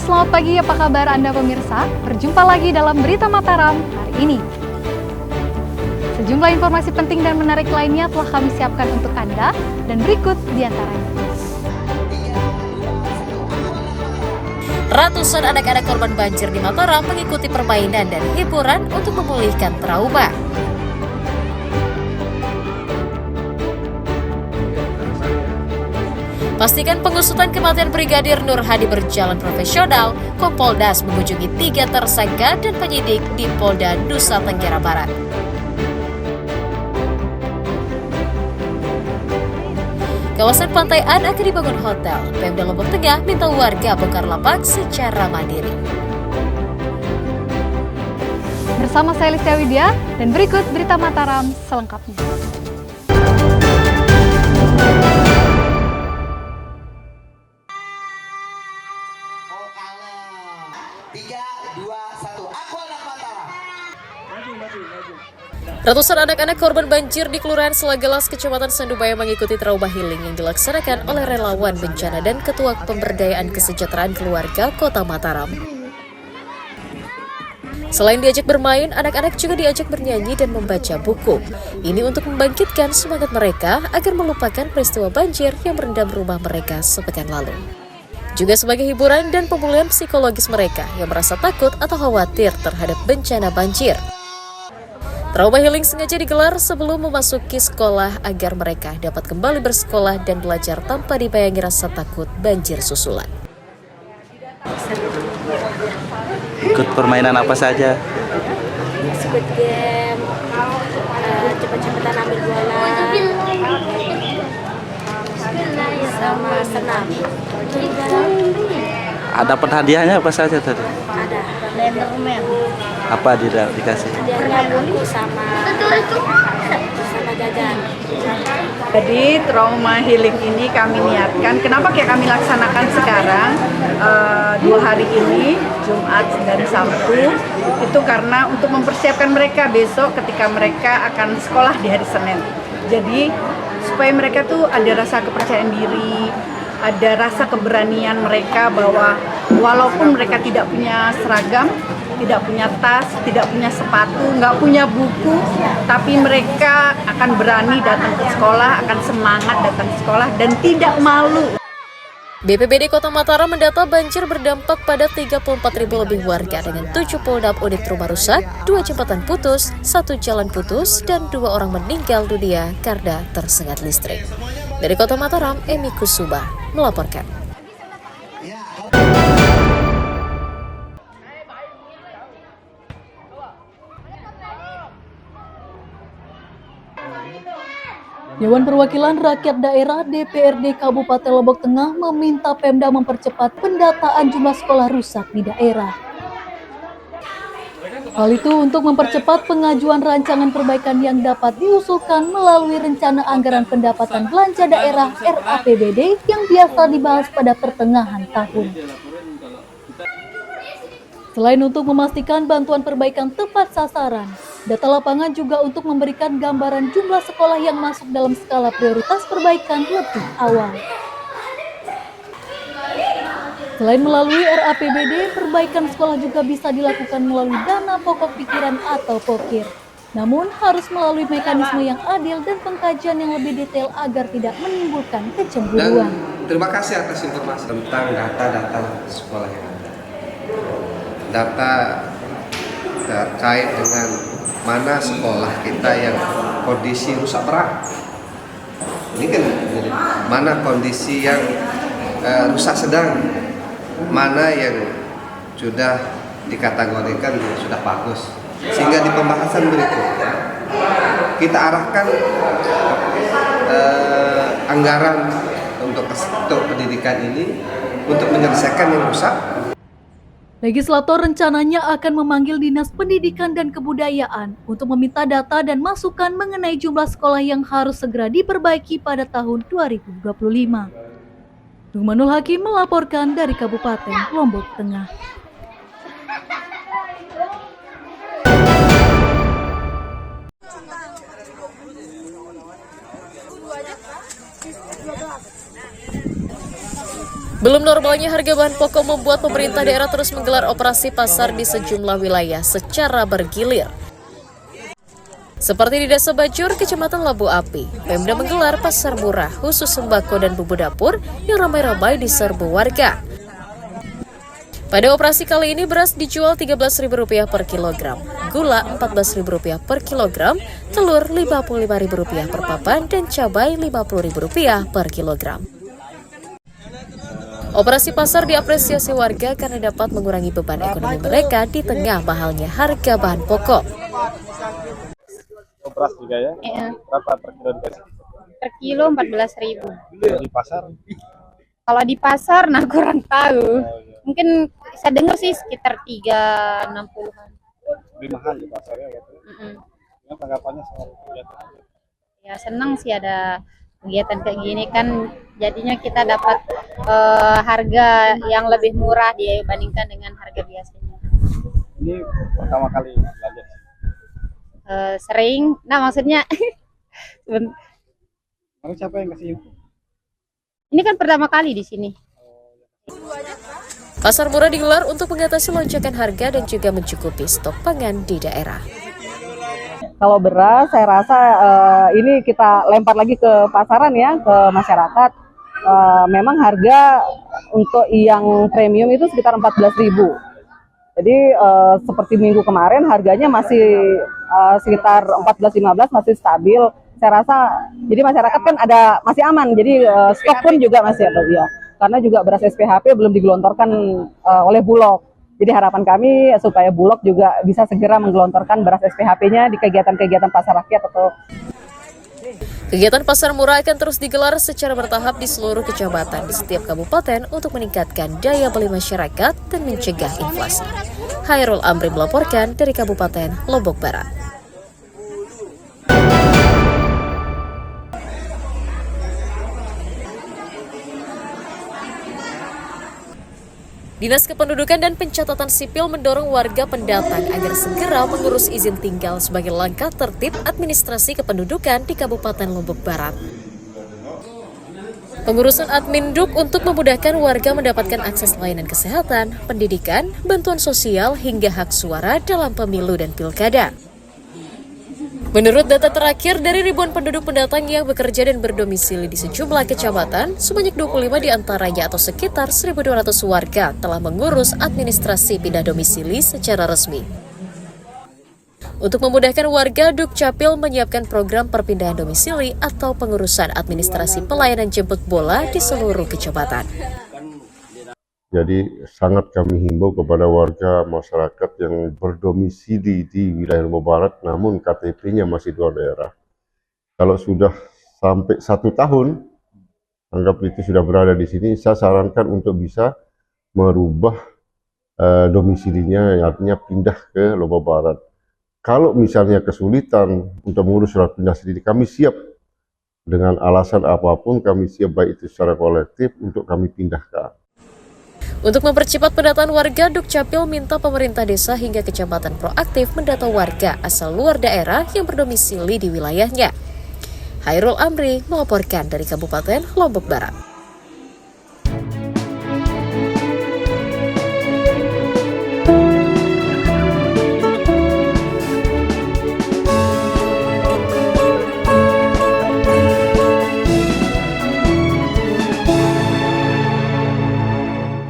selamat pagi, apa kabar Anda pemirsa? Berjumpa lagi dalam Berita Mataram hari ini. Sejumlah informasi penting dan menarik lainnya telah kami siapkan untuk Anda, dan berikut diantaranya. Ratusan anak-anak korban banjir di Mataram mengikuti permainan dan hiburan untuk memulihkan trauma. Pastikan pengusutan kematian Brigadir Nur Hadi berjalan profesional. Kompolnas mengunjungi 3 tersangka dan penyidik di Polda Nusa Tenggara Barat. Kawasan Pantai An akan dibangun hotel. Pemda Lombok Tengah minta warga bongkar lapak secara mandiri. Bersama saya Listia Widya, dan berikut Berita Mataram selengkapnya. Ratusan anak-anak korban banjir di Kelurahan Selagalas, Kecamatan Sandubaya mengikuti trauma healing yang dilaksanakan oleh relawan bencana dan Ketua Pemberdayaan Kesejahteraan Keluarga Kota Mataram. Selain diajak bermain, anak-anak juga diajak bernyanyi dan membaca buku. Ini untuk membangkitkan semangat mereka agar melupakan peristiwa banjir yang merendam rumah mereka sepekan lalu. Juga sebagai hiburan dan pemulihan psikologis mereka yang merasa takut atau khawatir terhadap bencana banjir. Trauma healing sengaja digelar sebelum memasuki sekolah agar mereka dapat kembali bersekolah dan belajar tanpa dibayangi rasa takut banjir susulan. Ikut permainan apa saja? Squid game, cepet-cepetan ambil bola, sama senam. Ada hadiahnya apa saja tadi? Ada Lenderman. Apa dikasih? Hadiahnya buku sama jajan. Jadi trauma healing ini kami niatkan. Kenapa kayak kami laksanakan sekarang 2 hari ini, Jumat dan Sabtu, itu karena untuk mempersiapkan mereka besok ketika mereka akan sekolah di hari Senin. Jadi supaya mereka tuh ada rasa kepercayaan diri, ada rasa keberanian mereka bahwa walaupun mereka tidak punya seragam, tidak punya tas, tidak punya sepatu, nggak punya buku, tapi mereka akan berani datang ke sekolah, akan semangat datang ke sekolah dan tidak malu. BPBD Kota Mataram mendata banjir berdampak pada 34.000 lebih warga dengan 76 unit rumah rusak, 2 jembatan putus, 1 jalan putus, dan 2 orang meninggal dunia karena tersengat listrik. Dari Kota Mataram, Emi Kusuma melaporkan. Dewan Perwakilan Rakyat Daerah DPRD Kabupaten Lombok Tengah meminta Pemda mempercepat pendataan jumlah sekolah rusak di daerah. Hal itu untuk mempercepat pengajuan rancangan perbaikan yang dapat diusulkan melalui Rencana Anggaran Pendapatan Belanja Daerah RAPBD yang biasa dibahas pada pertengahan tahun. Selain untuk memastikan bantuan perbaikan tepat sasaran, data lapangan juga untuk memberikan gambaran jumlah sekolah yang masuk dalam skala prioritas perbaikan lebih awal. Selain melalui RAPBD, perbaikan sekolah juga bisa dilakukan melalui dana pokok pikiran atau POKIR. Namun harus melalui mekanisme yang adil dan pengkajian yang lebih detail agar tidak menimbulkan kecemburuan. Dan terima kasih atas informasi tentang data-data sekolah yang ada. Data terkait dengan mana sekolah kita yang kondisi rusak berat. Ini kan mana kondisi yang rusak sedang, mana yang sudah dikategorikan sudah bagus. Sehingga di pembahasan berikutnya kita arahkan anggaran untuk pendidikan ini untuk menyelesaikan yang rusak. Legislator rencananya akan memanggil Dinas Pendidikan dan Kebudayaan untuk meminta data dan masukan mengenai jumlah sekolah yang harus segera diperbaiki pada tahun 2025. Nurmanul Hakim melaporkan dari Kabupaten Lombok Tengah. Belum normalnya harga bahan pokok membuat pemerintah daerah terus menggelar operasi pasar di sejumlah wilayah secara bergilir. Seperti di Desa Bajur, Kecamatan Labu Api, Pemda menggelar pasar murah khusus sembako dan bumbu dapur yang ramai-ramai diserbu warga. Pada operasi kali ini beras dijual Rp13.000 per kilogram, gula Rp14.000 per kilogram, telur Rp55.000 per papan, dan cabai Rp50.000 per kilogram. Operasi pasar diapresiasi warga karena dapat mengurangi beban ekonomi mereka di tengah mahalnya harga bahan pokok. Beras juga ya? Iya. Berapa per kilo dikasih? Per kilo 14.000. Di pasar? Kalau di pasar, nah kurang tahu. Oh, iya. Mungkin saya dengar sih sekitar 360-an. Lebih mahal di pasar ya? Gitu. Dengan tanggapannya soal kegiatan? Ya senang sih ada kegiatan kayak gini kan, jadinya kita dapat harga yang lebih murah dibandingkan dengan harga biasanya. Ini pertama kali belanja? Sering, nah maksudnya Lalu siapa yang kasih? ini kan pertama kali di sini. Pasar murah digelar untuk mengatasi lonjakan harga dan juga mencukupi stok pangan di daerah. Kalau beras, saya rasa ini kita lempar lagi ke pasaran ya, ke masyarakat. Memang harga untuk yang premium itu sekitar 14.000. Jadi seperti minggu kemarin harganya masih sekitar 14-15, masih stabil. Saya rasa jadi masyarakat kan masih aman. Jadi stok pun juga masih ada ya. Karena juga beras SPHP belum digelontorkan oleh Bulog. Jadi harapan kami supaya Bulog juga bisa segera menggelontorkan beras SPHP-nya di kegiatan-kegiatan pasar rakyat atau Kegiatan pasar murah akan terus digelar secara bertahap di seluruh kecamatan di setiap kabupaten untuk meningkatkan daya beli masyarakat dan mencegah inflasi. Hairul Amri melaporkan dari Kabupaten Lombok Barat. Dinas Kependudukan dan Pencatatan Sipil mendorong warga pendatang agar segera mengurus izin tinggal sebagai langkah tertib administrasi kependudukan di Kabupaten Lombok Barat. Pengurusan Adminduk untuk memudahkan warga mendapatkan akses layanan kesehatan, pendidikan, bantuan sosial, hingga hak suara dalam pemilu dan pilkada. Menurut data terakhir dari ribuan penduduk pendatang yang bekerja dan berdomisili di sejumlah kecamatan, sebanyak 25 diantaranya atau sekitar 1.200 warga telah mengurus administrasi pindah domisili secara resmi. Untuk memudahkan warga, Dukcapil menyiapkan program perpindahan domisili atau pengurusan administrasi pelayanan jemput bola di seluruh kecamatan. Jadi sangat kami himbau kepada warga masyarakat yang berdomisili di wilayah Lombok Barat namun KTP-nya masih luar daerah. Kalau sudah sampai 1 tahun, anggap itu sudah berada di sini, saya sarankan untuk bisa merubah domisilinya, yang artinya pindah ke Lombok Barat. Kalau misalnya kesulitan untuk mengurus surat pindah sendiri, kami siap dengan alasan apapun, kami siap baik itu secara kolektif untuk kami pindahkan. Untuk mempercepat pendataan warga, Dukcapil minta pemerintah desa hingga kecamatan proaktif mendata warga asal luar daerah yang berdomisili di wilayahnya. Hairul Amri melaporkan dari Kabupaten Lombok Barat.